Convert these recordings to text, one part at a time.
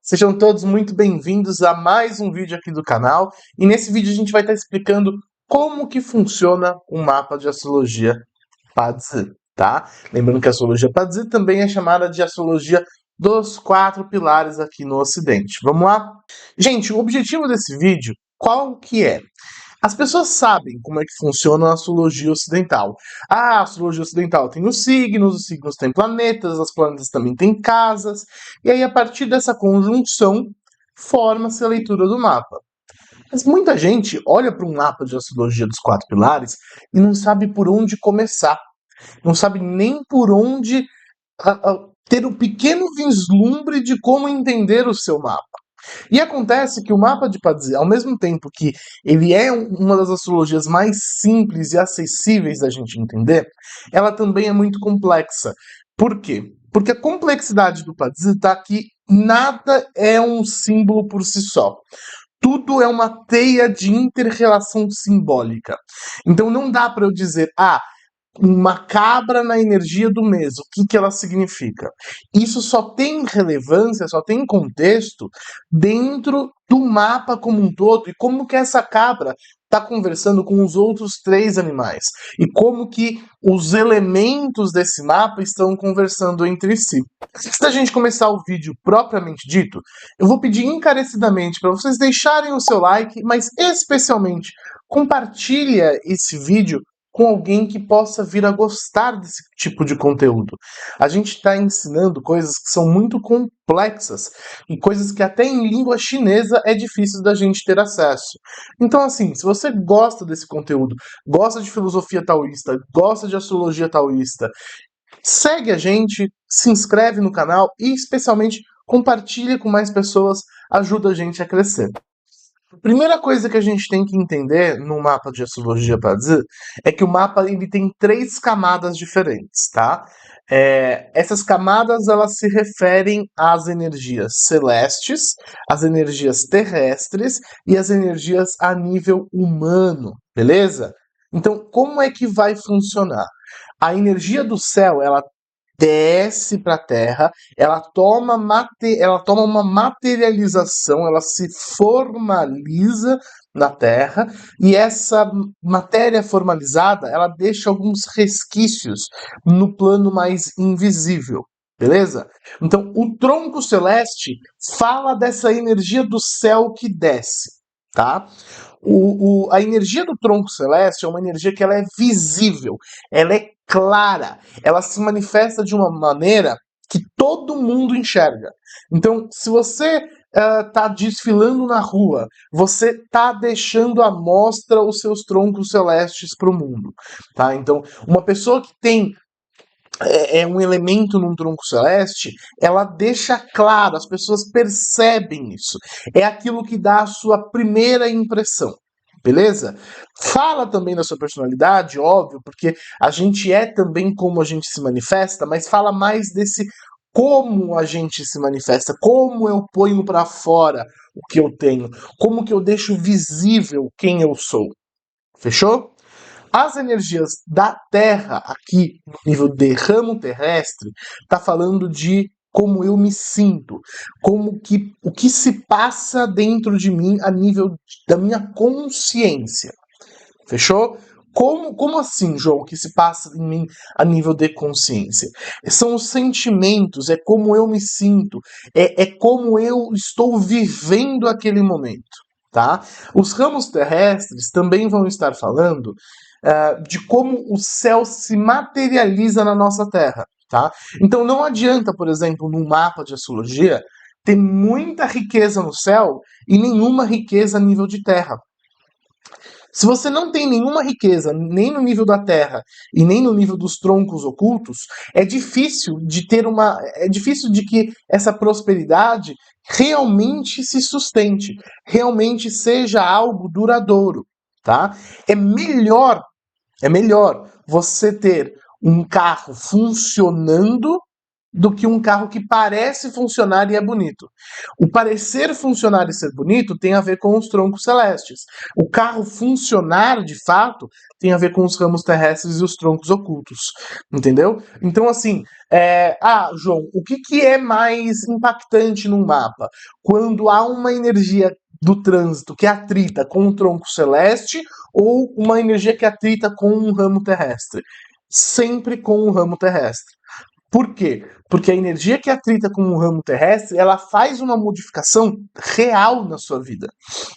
Sejam todos muito bem-vindos a mais um vídeo aqui do canal. E nesse vídeo a gente vai estar explicando como que funciona o mapa de astrologia Padzi, tá? Lembrando que a astrologia Padzi também é chamada de astrologia dos 4 pilares aqui no Ocidente. Vamos lá? Gente, o objetivo desse vídeo, qual que é? As pessoas sabem como é que funciona a astrologia ocidental. A astrologia ocidental tem os signos têm planetas, as planetas também têm casas, e aí a partir dessa conjunção forma-se a leitura do mapa. Mas muita gente olha para um mapa de astrologia dos 4 pilares e não sabe por onde começar, não sabe nem por onde ter um pequeno vislumbre de como entender o seu mapa. E acontece que o mapa de Padzi, ao mesmo tempo que ele é uma das astrologias mais simples e acessíveis da gente entender, ela também é muito complexa. Por quê? Porque a complexidade do Padzi está que nada é um símbolo por si só. Tudo é uma teia de inter-relação simbólica. Então não dá para eu dizer, uma cabra na energia do mês, o que ela significa? Isso só tem relevância, só tem contexto dentro do mapa como um todo e como que essa cabra está conversando com os outros 3 animais e como que os elementos desse mapa estão conversando entre si. Antes da gente começar o vídeo propriamente dito, eu vou pedir encarecidamente para vocês deixarem o seu like, mas especialmente compartilha esse vídeo com alguém que possa vir a gostar desse tipo de conteúdo. A gente está ensinando coisas que são muito complexas e coisas que até em língua chinesa é difícil da gente ter acesso. Então, assim, se você gosta desse conteúdo, gosta de filosofia taoísta, gosta de astrologia taoísta, segue a gente, se inscreve no canal e, especialmente, compartilha com mais pessoas, ajuda a gente a crescer. A primeira coisa que a gente tem que entender no mapa de astrologia Padzi é que o mapa ele tem 3 camadas diferentes, tá? Essas camadas elas se referem às energias celestes, às energias terrestres e às energias a nível humano, beleza? Então, como é que vai funcionar? A energia do céu, ela desce para a Terra, ela toma uma materialização, ela se formaliza na Terra, e essa matéria formalizada, ela deixa alguns resquícios no plano mais invisível, beleza? Então, o tronco celeste fala dessa energia do céu que desce, tá? A energia do tronco celeste é uma energia que ela é visível, ela é clara, ela se manifesta de uma maneira que todo mundo enxerga. Então, se você está desfilando na rua, você está deixando à mostra os seus troncos celestes para o mundo. Tá? Então, uma pessoa que tem um elemento num tronco celeste, ela deixa claro, as pessoas percebem isso. É aquilo que dá a sua primeira impressão. Beleza? Fala também da sua personalidade, óbvio, porque a gente é também como a gente se manifesta, mas fala mais desse como a gente se manifesta, como eu ponho para fora o que eu tenho, como que eu deixo visível quem eu sou. Fechou? As energias da Terra, aqui no nível de ramo terrestre, está falando de como eu me sinto, o que se passa dentro de mim a nível da minha consciência. Fechou? Como assim, João, o que se passa em mim a nível de consciência? São os sentimentos, é como eu me sinto, é como eu estou vivendo aquele momento. Tá? Os ramos terrestres também vão estar falando de como o céu se materializa na nossa Terra. Tá? Então não adianta, por exemplo, num mapa de astrologia, ter muita riqueza no céu e nenhuma riqueza a nível de Terra. Se você não tem nenhuma riqueza, nem no nível da Terra e nem no nível dos troncos ocultos, é difícil de que essa prosperidade realmente se sustente, realmente seja algo duradouro, tá? É melhor você ter um carro funcionando do que um carro que parece funcionar e é bonito. O parecer funcionar e ser bonito tem a ver com os troncos celestes. O carro funcionar de fato tem a ver com os ramos terrestres e os troncos ocultos. Entendeu? Então, assim, João, o que é mais impactante num mapa? Quando há uma energia do trânsito que atrita com um tronco celeste ou uma energia que atrita com um ramo terrestre? Sempre com um ramo terrestre. Por quê? Porque a energia que atrita com o ramo terrestre, ela faz uma modificação real na sua vida.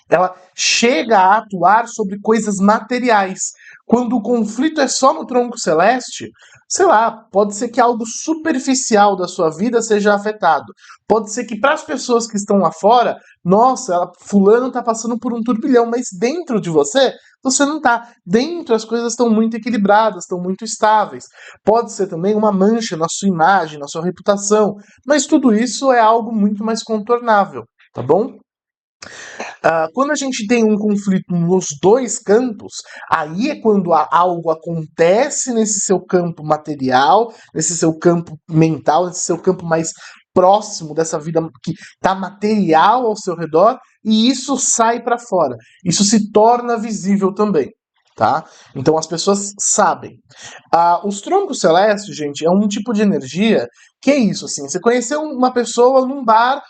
Ela chega a atuar sobre coisas materiais. Quando o conflito é só no tronco celeste, sei lá, pode ser que algo superficial da sua vida seja afetado. Pode ser que para as pessoas que estão lá fora, nossa, fulano está passando por um turbilhão, mas dentro de você não está. Dentro as coisas estão muito equilibradas, estão muito estáveis. Pode ser também uma mancha na sua imagem, na sua reputação, mas tudo isso é algo muito mais contornável, tá bom? Quando a gente tem um conflito nos dois campos, aí é quando algo acontece nesse seu campo material, nesse seu campo mental, nesse seu campo mais próximo dessa vida que está material ao seu redor, e isso sai para fora. Isso se torna visível também. Tá? Então as pessoas sabem. Os troncos celestes, gente, é um tipo de energia que é isso, assim, você conheceu uma pessoa num bar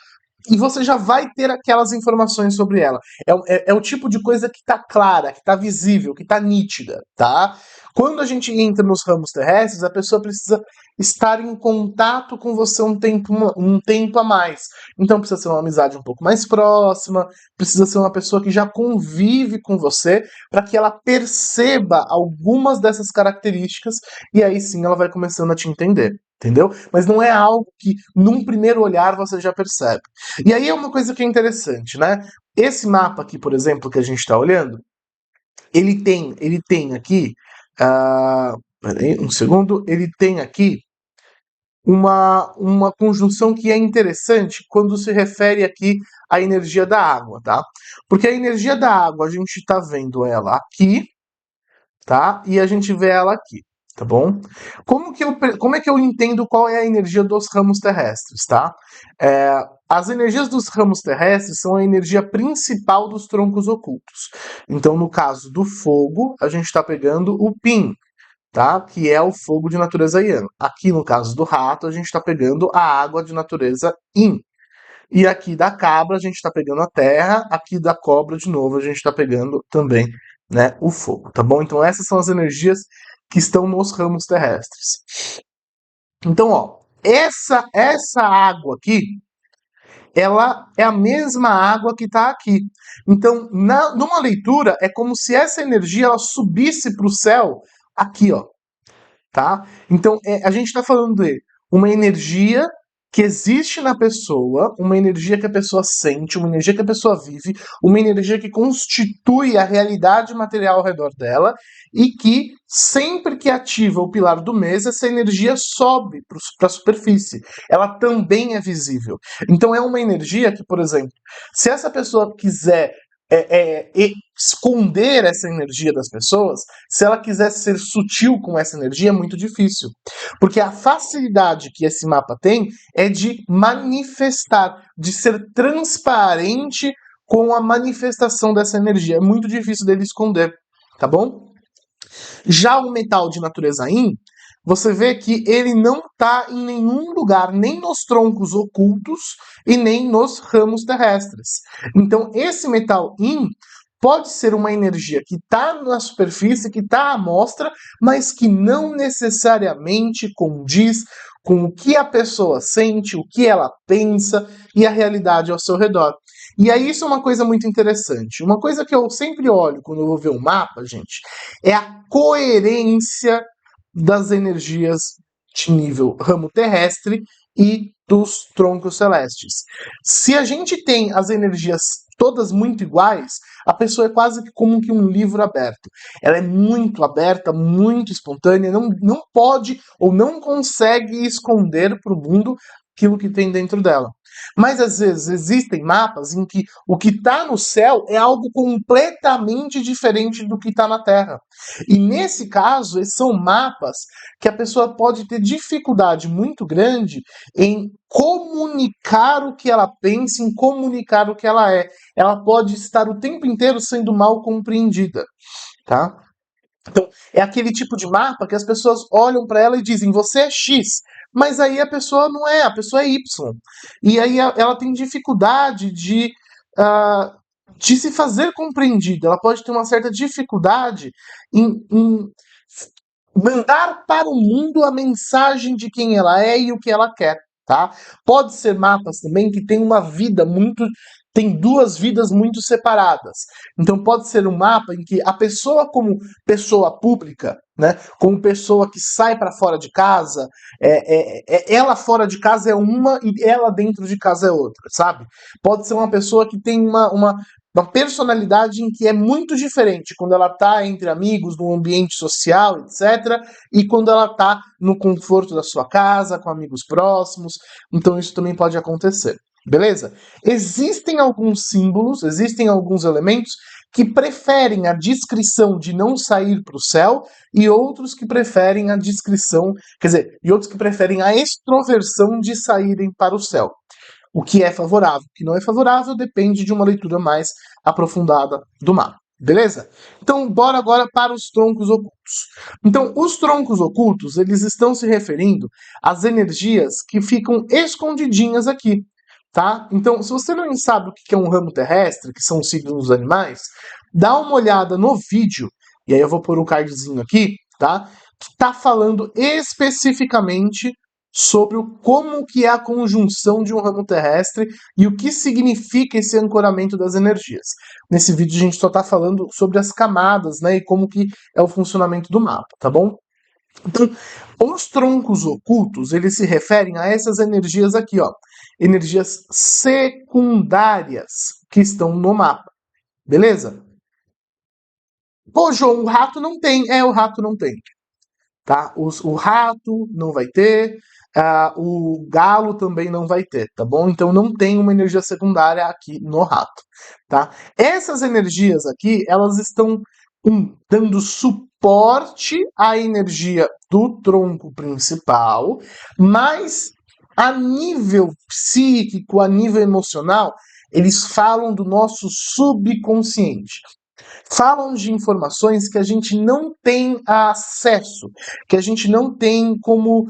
e você já vai ter aquelas informações sobre ela. É o tipo de coisa que está clara, que está visível, que está nítida, tá? Quando a gente entra nos ramos terrestres, a pessoa precisa estar em contato com você um tempo a mais. Então precisa ser uma amizade um pouco mais próxima, precisa ser uma pessoa que já convive com você, para que ela perceba algumas dessas características, e aí sim ela vai começando a te entender. Entendeu? Mas não é algo que, num primeiro olhar, você já percebe. E aí é uma coisa que é interessante, né? Esse mapa aqui, por exemplo, que a gente está olhando, ele tem aqui, peraí, um segundo, ele tem aqui uma conjunção que é interessante quando se refere aqui à energia da água, tá? Porque a energia da água, a gente está vendo ela aqui, tá? E a gente vê ela aqui, tá bom? Como é que eu entendo qual é a energia dos ramos terrestres, tá? As energias dos ramos terrestres são a energia principal dos troncos ocultos. Então, no caso do fogo, a gente está pegando o Pin, tá? Que é o fogo de natureza Yang. Aqui, no caso do rato, a gente está pegando a água de natureza Yin. E aqui da cabra, a gente está pegando a terra. Aqui da cobra, de novo, a gente está pegando também, né, o fogo, tá bom? Então, essas são as energias que estão nos ramos terrestres. Então, ó, essa água aqui, ela é a mesma água que está aqui. Então, numa leitura, é como se essa energia ela subisse para o céu aqui, ó, tá? Então, a gente está falando de uma energia que existe na pessoa, uma energia que a pessoa sente, uma energia que a pessoa vive, uma energia que constitui a realidade material ao redor dela e que sempre que ativa o pilar do mês, essa energia sobe para a superfície. Ela também é visível. Então é uma energia que, por exemplo, se essa pessoa quiser esconder essa energia das pessoas, se ela quiser ser sutil com essa energia, é muito difícil. Porque a facilidade que esse mapa tem é de manifestar, de ser transparente com a manifestação dessa energia. É muito difícil dele esconder, tá bom? Já o metal de natureza Yin, você vê que ele não está em nenhum lugar, nem nos troncos ocultos e nem nos ramos terrestres. Então, esse metal Yin pode ser uma energia que está na superfície, que está à mostra, mas que não necessariamente condiz com o que a pessoa sente, o que ela pensa e a realidade ao seu redor. E aí isso é uma coisa muito interessante. Uma coisa que eu sempre olho quando eu vou ver um mapa, gente, é a coerência das energias de nível ramo terrestre e dos troncos celestes. Se a gente tem as energias todas muito iguais, a pessoa é quase como que um livro aberto. Ela é muito aberta, muito espontânea, não pode ou não consegue esconder para o mundo aquilo que tem dentro dela. Mas às vezes existem mapas em que o que está no céu é algo completamente diferente do que está na Terra. E nesse caso, esses são mapas que a pessoa pode ter dificuldade muito grande em comunicar o que ela pensa, em comunicar o que ela é. Ela pode estar o tempo inteiro sendo mal compreendida, tá? Então, é aquele tipo de mapa que as pessoas olham para ela e dizem, você é X, mas aí a pessoa não é, a pessoa é Y. E aí ela tem dificuldade ah, de se fazer compreendida, ela pode ter uma certa dificuldade em mandar para o mundo a mensagem de quem ela é e o que ela quer, tá? Pode ser mapas também que tem duas vidas muito separadas. Então pode ser um mapa em que a pessoa como pessoa pública, né, como pessoa que sai para fora de casa, ela fora de casa é uma e ela dentro de casa é outra, sabe? Pode ser uma pessoa que tem uma personalidade em que é muito diferente quando ela está entre amigos, no ambiente social, etc., e quando ela está no conforto da sua casa, com amigos próximos. Então isso também pode acontecer. Beleza? Existem alguns símbolos, existem alguns elementos que preferem a descrição de não sair para o céu e outros que preferem a descrição, quer dizer, e outros que preferem a extroversão de saírem para o céu. O que é favorável, o que não é favorável, depende de uma leitura mais aprofundada do mapa. Beleza? Então, bora agora para os troncos ocultos. Então, os troncos ocultos, eles estão se referindo às energias que ficam escondidinhas aqui, tá? Então, se você não sabe o que é um ramo terrestre, que são os signos dos animais, dá uma olhada no vídeo, e aí eu vou pôr um cardzinho aqui, tá? Que tá falando especificamente sobre como que é a conjunção de um ramo terrestre e o que significa esse ancoramento das energias. Nesse vídeo a gente só está falando sobre as camadas, né, e como que é o funcionamento do mapa, tá bom? Então, os troncos ocultos, eles se referem a essas energias aqui, ó, energias secundárias que estão no mapa, beleza? Pô, João, o rato não tem. O rato não tem. Tá? O rato não vai ter, o galo também não vai ter, tá bom? Então não tem uma energia secundária aqui no rato, tá? Essas energias aqui, elas estão dando suporte à energia do tronco principal, mas a nível psíquico, a nível emocional, eles falam do nosso subconsciente. Falam de informações que a gente não tem acesso, que a gente não tem como.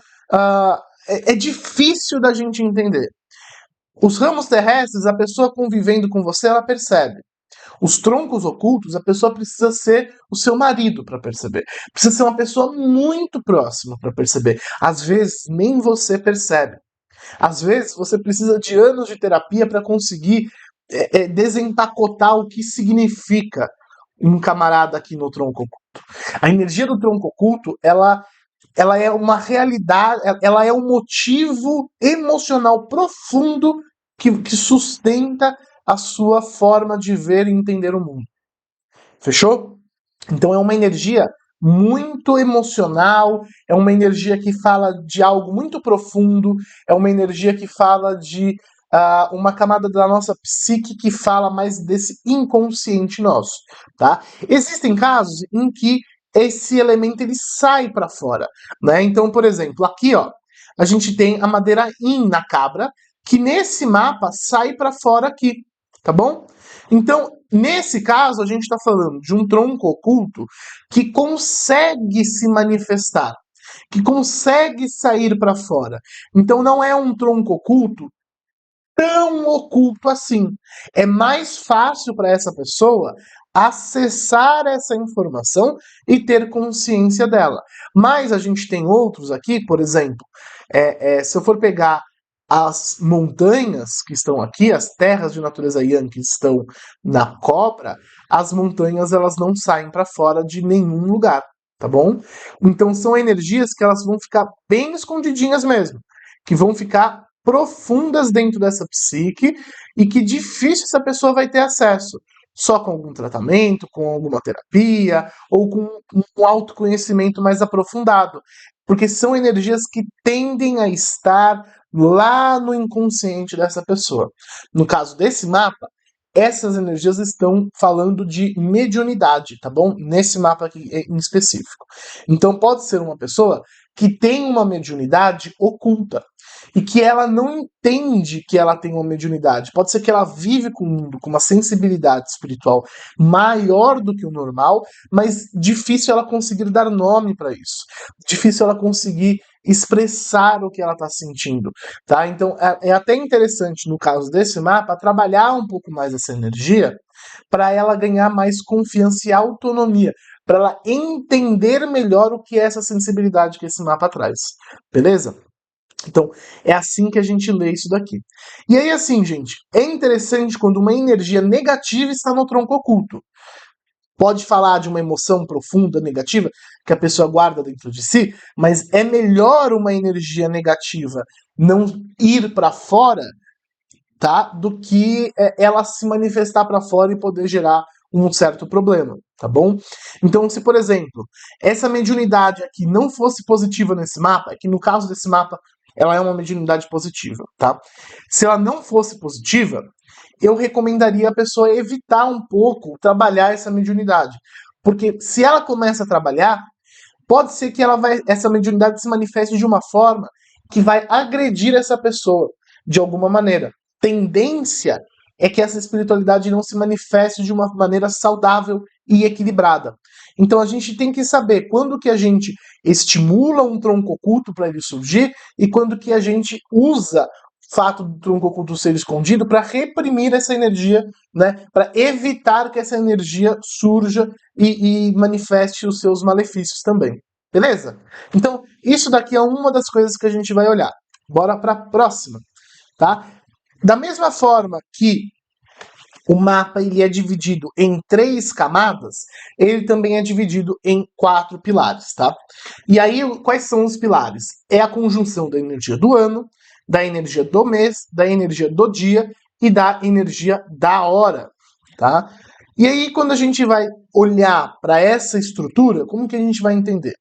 É difícil da gente entender. Os ramos terrestres, a pessoa convivendo com você, ela percebe. Os troncos ocultos, a pessoa precisa ser o seu marido para perceber. Precisa ser uma pessoa muito próxima para perceber. Às vezes, nem você percebe. Às vezes, você precisa de anos de terapia para conseguir desempacotar o que significa um camarada aqui no tronco oculto. A energia do tronco oculto, ela é uma realidade, ela é um motivo emocional profundo que sustenta a sua forma de ver e entender o mundo. Fechou? Então é uma energia muito emocional, é uma energia que fala de algo muito profundo, é uma energia que fala de uma camada da nossa psique que fala mais desse inconsciente nosso, tá? Existem casos em que esse elemento ele sai para fora, né? Então, por exemplo, aqui, ó, a gente tem a madeira Yin na cabra, que nesse mapa sai para fora aqui, tá bom? Então, nesse caso, a gente está falando de um tronco oculto que consegue se manifestar, que consegue sair para fora. Então, não é um tronco oculto tão oculto assim. É mais fácil para essa pessoa acessar essa informação e ter consciência dela. Mas a gente tem outros aqui, por exemplo, se eu for pegar as montanhas que estão aqui, as terras de natureza yang que estão na cobra, as montanhas elas não saem para fora de nenhum lugar, tá bom? Então são energias que elas vão ficar bem escondidinhas mesmo, que vão ficar profundas dentro dessa psique e que difícil essa pessoa vai ter acesso. só com algum tratamento, com alguma terapia, ou com um autoconhecimento mais aprofundado. Porque são energias que tendem a estar lá no inconsciente dessa pessoa. No caso desse mapa, essas energias estão falando de mediunidade, tá bom? Nesse mapa aqui em específico. Então pode ser uma pessoa que tem uma mediunidade oculta e que ela não entende que ela tem uma mediunidade. Pode ser que ela vive com o mundo com uma sensibilidade espiritual maior do que o normal, mas difícil ela conseguir dar nome para isso. Difícil ela conseguir expressar o que ela está sentindo, tá? Então é até interessante no caso desse mapa trabalhar um pouco mais essa energia para ela ganhar mais confiança e autonomia, para ela entender melhor o que é essa sensibilidade que esse mapa traz, beleza? Então, é assim que a gente lê isso daqui. E aí, assim, gente, é interessante quando uma energia negativa está no tronco oculto. Pode falar de uma emoção profunda, negativa, que a pessoa guarda dentro de si, mas é melhor uma energia negativa não ir para fora, tá? Do que ela se manifestar para fora e poder gerar um certo problema, tá bom? Então, se, por exemplo, essa mediunidade aqui não fosse positiva nesse mapa, que no caso desse mapa ela é uma mediunidade positiva, tá? Se ela não fosse positiva, eu recomendaria a pessoa evitar um pouco trabalhar essa mediunidade. Porque se ela começa a trabalhar, pode ser que essa mediunidade se manifeste de uma forma que vai agredir essa pessoa de alguma maneira. Tendência é que essa espiritualidade não se manifeste de uma maneira saudável e equilibrada. Então a gente tem que saber quando que a gente estimula um tronco oculto para ele surgir e quando que a gente usa o fato do tronco oculto ser escondido para reprimir essa energia, né, para evitar que essa energia surja e manifeste os seus malefícios também. Beleza? Então, isso daqui é uma das coisas que a gente vai olhar. Bora para a próxima, tá? Da mesma forma que o mapa ele é dividido em 3 camadas, ele também é dividido em 4 pilares, tá? E aí, quais são os pilares? É a conjunção da energia do ano, da energia do mês, da energia do dia e da energia da hora, tá? E aí, quando a gente vai olhar para essa estrutura, como que a gente vai entender?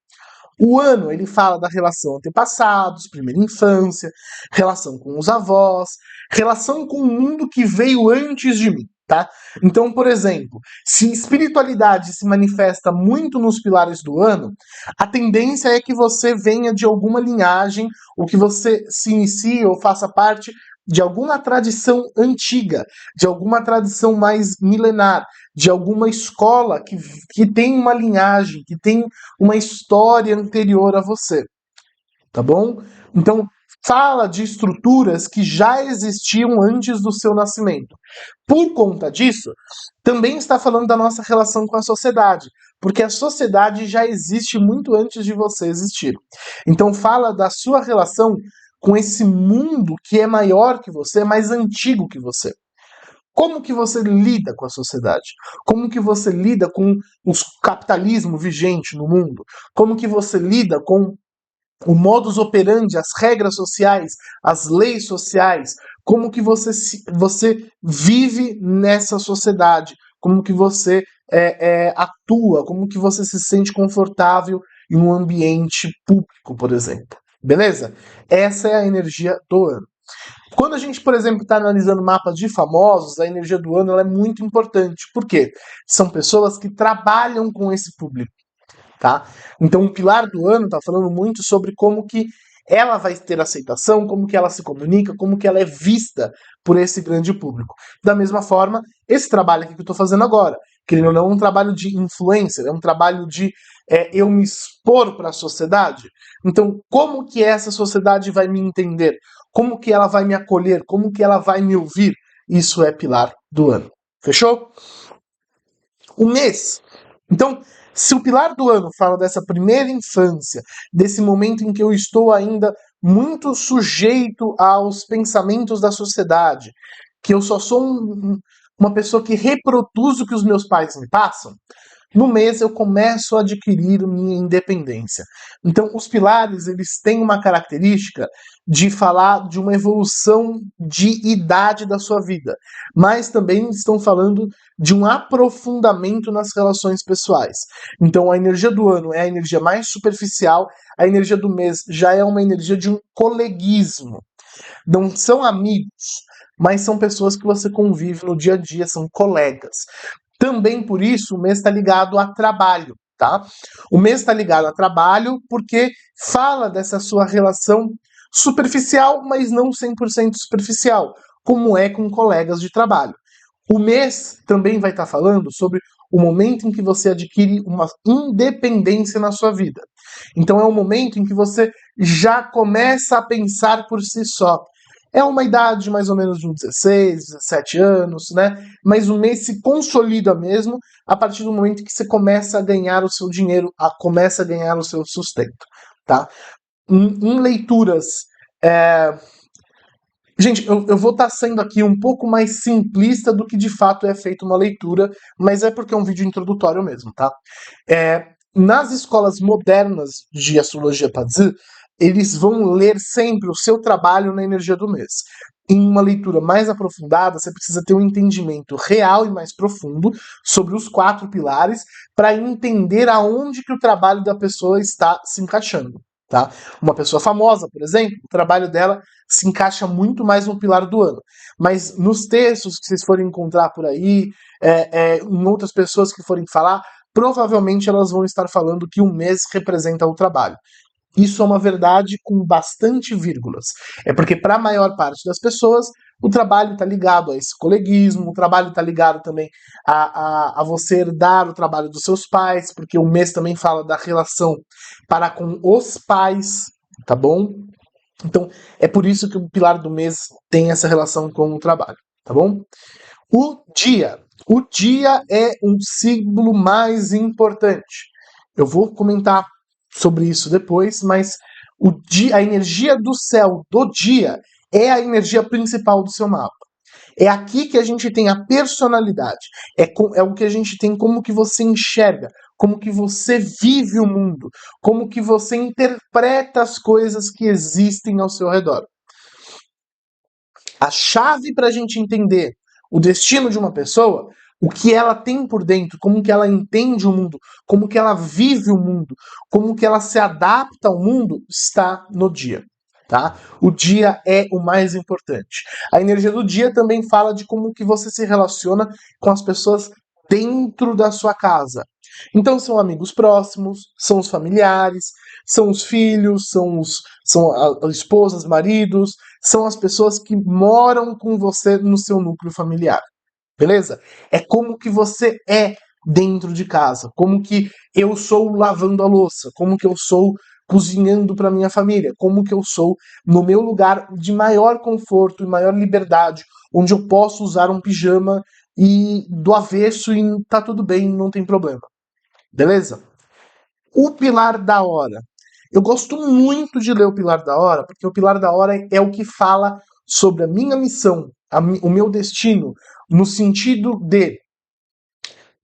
O ano, ele fala da relação antepassados, primeira infância, relação com os avós, relação com o mundo que veio antes de mim, tá? Então, por exemplo, se espiritualidade se manifesta muito nos pilares do ano, a tendência é que você venha de alguma linhagem, ou que você se inicie ou faça parte de alguma tradição antiga, de alguma tradição mais milenar, de alguma escola que tem uma linhagem, que tem uma história anterior a você, tá bom? Então, fala de estruturas que já existiam antes do seu nascimento. Por conta disso, também está falando da nossa relação com a sociedade, porque a sociedade já existe muito antes de você existir. Então, fala da sua relação com esse mundo que é maior que você, mais antigo que você. Como que você lida com a sociedade? Como que você lida com o capitalismo vigente no mundo? Como que você lida com o modus operandi, as regras sociais, as leis sociais? Como que você vive nessa sociedade? Como que você atua? Como que você se sente confortável em um ambiente público, por exemplo? Beleza? Essa é a energia do ano. Quando a gente, por exemplo, está analisando mapas de famosos, a energia do ano ela é muito importante. Por quê? São pessoas que trabalham com esse público, tá? Então, o pilar do ano está falando muito sobre como que ela vai ter aceitação, como que ela se comunica, como que ela é vista por esse grande público. Da mesma forma, esse trabalho aqui que eu estou fazendo agora, querendo ou não, é um trabalho de influencer, é um trabalho de eu me expor para a sociedade. Então, como que essa sociedade vai me entender? Como que ela vai me acolher? Como que ela vai me ouvir? Isso é pilar do ano. Fechou? O mês. Então, se o pilar do ano fala dessa primeira infância, desse momento em que eu estou ainda muito sujeito aos pensamentos da sociedade, que eu só sou uma pessoa que reproduz o que os meus pais me passam, no mês eu começo a adquirir minha independência. Então, os pilares, eles têm uma característica de falar de uma evolução de idade da sua vida, mas também estão falando de um aprofundamento nas relações pessoais. Então, a energia do ano é a energia mais superficial, a energia do mês já é uma energia de um coleguismo. Não são amigos, mas são pessoas que você convive no dia a dia, são colegas. Também por isso o mês está ligado a trabalho, tá? O mês está ligado a trabalho porque fala dessa sua relação superficial, mas não 100% superficial, como é com colegas de trabalho. O mês também vai estar falando sobre o momento em que você adquire uma independência na sua vida. Então é um momento em que você já começa a pensar por si só. É uma idade mais ou menos de uns 16, 17 anos, né? Mas o mês se consolida mesmo a partir do momento que você começa a ganhar o seu dinheiro, começa a ganhar o seu sustento, tá? Em leituras... Gente, eu vou estar sendo aqui um pouco mais simplista do que de fato é feita uma leitura, mas é porque é um vídeo introdutório mesmo, tá? Nas escolas modernas de astrologia Padzi, eles vão ler sempre o seu trabalho na energia do mês. Em uma leitura mais aprofundada, você precisa ter um entendimento real e mais profundo sobre os 4 pilares para entender aonde que o trabalho da pessoa está se encaixando. Tá? Uma pessoa famosa, por exemplo, o trabalho dela se encaixa muito mais no pilar do ano. Mas nos textos que vocês forem encontrar por aí, em outras pessoas que forem falar, provavelmente elas vão estar falando que um mês representa o trabalho. Isso é uma verdade com bastante vírgulas. É porque, para a maior parte das pessoas, o trabalho está ligado a esse coleguismo, o trabalho está ligado também a você herdar o trabalho dos seus pais, porque o mês também fala da relação para com os pais, tá bom? Então, é por isso que o pilar do mês tem essa relação com o trabalho, tá bom? O dia. O dia é um símbolo mais importante. Eu vou comentar sobre isso depois, mas a energia do céu do dia é a energia principal do seu mapa. É aqui que a gente tem a personalidade. É o que a gente tem como que você enxerga, como que você vive o mundo, como que você interpreta as coisas que existem ao seu redor. A chave para a gente entender o destino de uma pessoa, o que ela tem por dentro, como que ela entende o mundo, como que ela vive o mundo, como que ela se adapta ao mundo, está no dia. Tá? O dia é o mais importante. A energia do dia também fala de como que você se relaciona com as pessoas dentro da sua casa. Então são amigos próximos, são os familiares, são os filhos, são as esposas, maridos, são as pessoas que moram com você no seu núcleo familiar. Beleza? É como que você é dentro de casa, como que eu sou lavando a louça, como que eu sou cozinhando para minha família, como que eu sou no meu lugar de maior conforto e maior liberdade, onde eu posso usar um pijama e do avesso e tá tudo bem, não tem problema. Beleza? O pilar da hora. Eu gosto muito de ler o pilar da hora, porque o pilar da hora é o que fala sobre a minha missão, o meu destino, no sentido de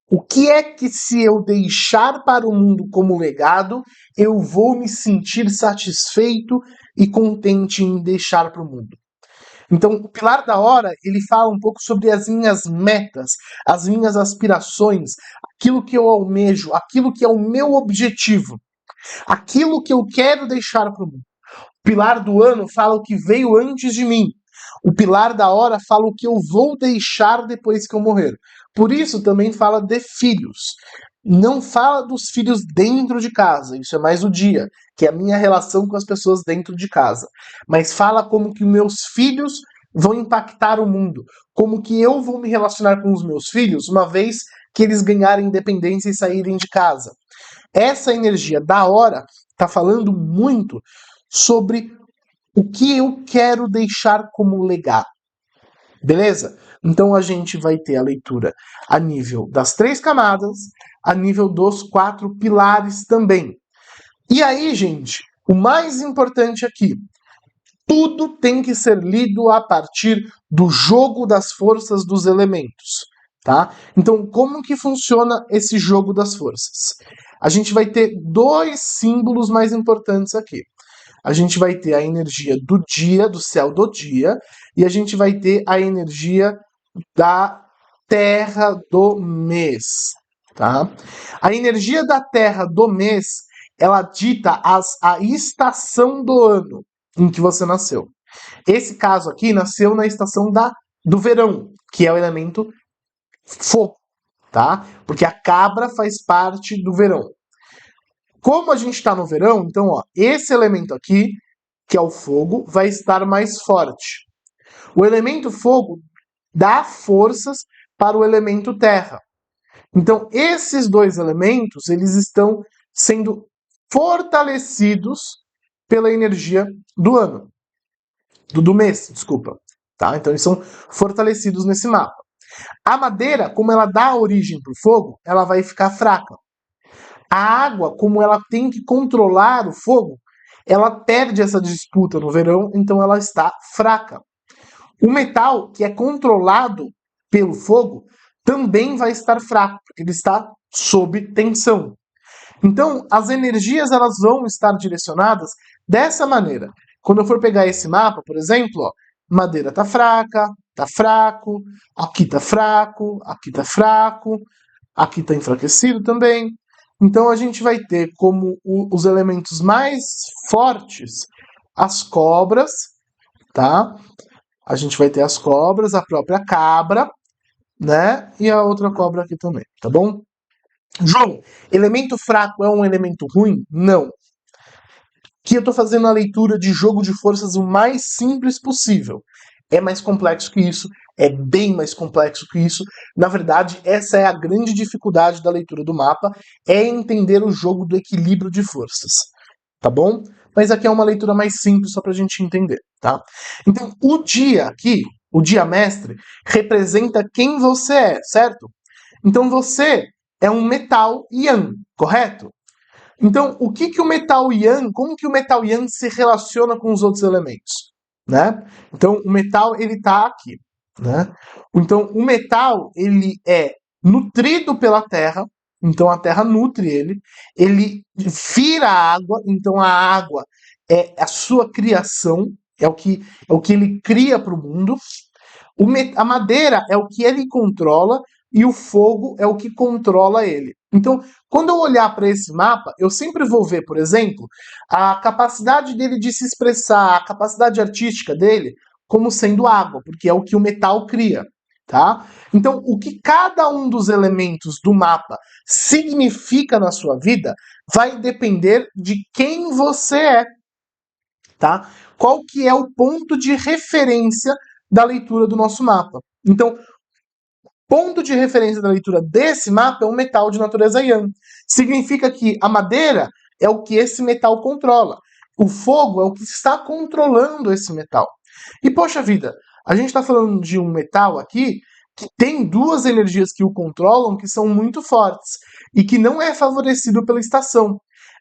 o que é que, se eu deixar para o mundo como legado, eu vou me sentir satisfeito e contente em deixar para o mundo. Então, o pilar da hora, ele fala um pouco sobre as minhas metas, as minhas aspirações, aquilo que eu almejo, aquilo que é o meu objetivo, aquilo que eu quero deixar para o mundo. O pilar do ano fala o que veio antes de mim. O pilar da hora fala o que eu vou deixar depois que eu morrer. Por isso também fala de filhos. Não fala dos filhos dentro de casa, isso é mais o dia, que é a minha relação com as pessoas dentro de casa. Mas fala como que meus filhos vão impactar o mundo, como que eu vou me relacionar com os meus filhos uma vez que eles ganharem independência e saírem de casa. Essa energia da hora está falando muito sobre o que eu quero deixar como legado. Beleza? Então a gente vai ter a leitura a nível das 3 camadas, a nível dos 4 pilares também. E aí, gente, o mais importante aqui, tudo tem que ser lido a partir do jogo das forças dos elementos. tá? Então, como que funciona esse jogo das forças? A gente vai ter dois símbolos mais importantes aqui. A gente vai ter a energia do dia, do céu do dia, e a gente vai ter a energia da Terra do mês, tá? A energia da Terra do mês, ela dita a estação do ano em que você nasceu. Esse caso aqui nasceu na estação do verão, que é o elemento fogo, tá? Porque a cabra faz parte do verão. Como a gente está no verão, então, ó, esse elemento aqui, que é o fogo, vai estar mais forte. O elemento fogo dá forças para o elemento terra. Então, esses dois elementos, eles estão sendo fortalecidos pela energia do ano, do mês, desculpa. Tá? Então, eles são fortalecidos nesse mapa. A madeira, como ela dá origem para o fogo, ela vai ficar fraca. A água, como ela tem que controlar o fogo, ela perde essa disputa no verão, então ela está fraca. O metal, que é controlado pelo fogo, também vai estar fraco, porque ele está sob tensão. Então, as energias elas vão estar direcionadas dessa maneira. Quando eu for pegar esse mapa, por exemplo, ó, madeira está fraca, está fraco, aqui está fraco, aqui está fraco, aqui está enfraquecido também. Então a gente vai ter como os elementos mais fortes as cobras, tá? A gente vai ter as cobras, a própria cabra, né? E a outra cobra aqui também, tá bom? João, elemento fraco é um elemento ruim? Não. Que eu tô fazendo a leitura de jogo de forças o mais simples possível. É mais complexo que isso, é bem mais complexo que isso. Na verdade, essa é a grande dificuldade da leitura do mapa, é entender o jogo do equilíbrio de forças, tá bom? Mas aqui é uma leitura mais simples só pra gente entender, tá? Então, o dia aqui, o dia mestre, representa quem você é, certo? Então você é um metal Yang, correto? Então, o que o metal Yang, como que o metal Yang se relaciona com os outros elementos, né? Então, o metal ele tá aqui, né? Então, o metal ele é nutrido pela terra, então a terra nutre ele vira água, então a água é a sua criação, é o que ele cria para o mundo. A madeira é o que ele controla e o fogo é o que controla ele. Então, quando eu olhar para esse mapa, eu sempre vou ver, por exemplo, a capacidade dele de se expressar, a capacidade artística dele, como sendo água, porque é o que o metal cria, tá? Então, o que cada um dos elementos do mapa significa na sua vida vai depender de quem você é, tá? Qual que é o ponto de referência da leitura do nosso mapa. Então, ponto de referência da leitura desse mapa é um metal de natureza Yang. Significa que a madeira é o que esse metal controla. O fogo é o que está controlando esse metal. E, poxa vida, a gente está falando de um metal aqui que tem duas energias que o controlam que são muito fortes e que não é favorecido pela estação.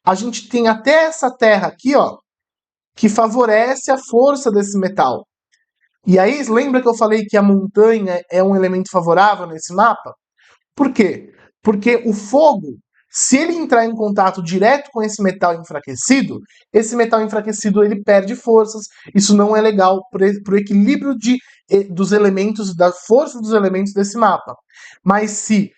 A gente tem até essa terra aqui, ó, que favorece a força desse metal. E aí, lembra que eu falei que a montanha é um elemento favorável nesse mapa? Por quê? Porque o fogo, se ele entrar em contato direto com esse metal enfraquecido ele perde forças. Isso não é legal para o equilíbrio dos elementos, da força dos elementos desse mapa. Mas se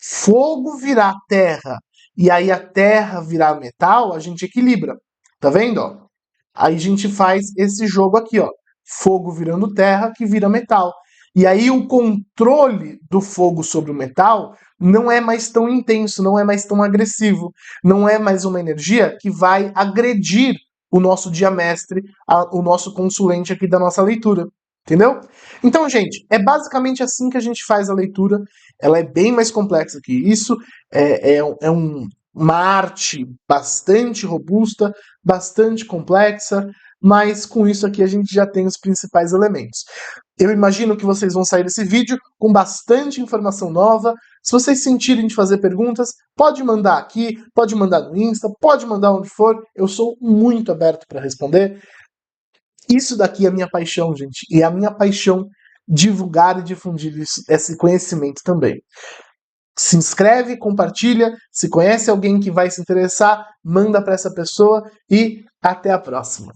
fogo virar terra e aí a terra virar metal, a gente equilibra. Tá vendo? Ó? Aí a gente faz esse jogo aqui, ó. Fogo virando terra, que vira metal. E aí o controle do fogo sobre o metal não é mais tão intenso, não é mais tão agressivo, não é mais uma energia que vai agredir o nosso diamestre, o nosso consulente aqui da nossa leitura. Entendeu? Então, gente, é basicamente assim que a gente faz a leitura. Ela é bem mais complexa que isso. Uma arte bastante robusta, bastante complexa, mas com isso aqui a gente já tem os principais elementos. Eu imagino que vocês vão sair desse vídeo com bastante informação nova. Se vocês sentirem de fazer perguntas, pode mandar aqui, pode mandar no Insta, pode mandar onde for. Eu sou muito aberto para responder. Isso daqui é a minha paixão, gente. E a minha paixão divulgar e difundir esse conhecimento também. Se inscreve, compartilha, se conhece alguém que vai se interessar, manda para essa pessoa e até a próxima.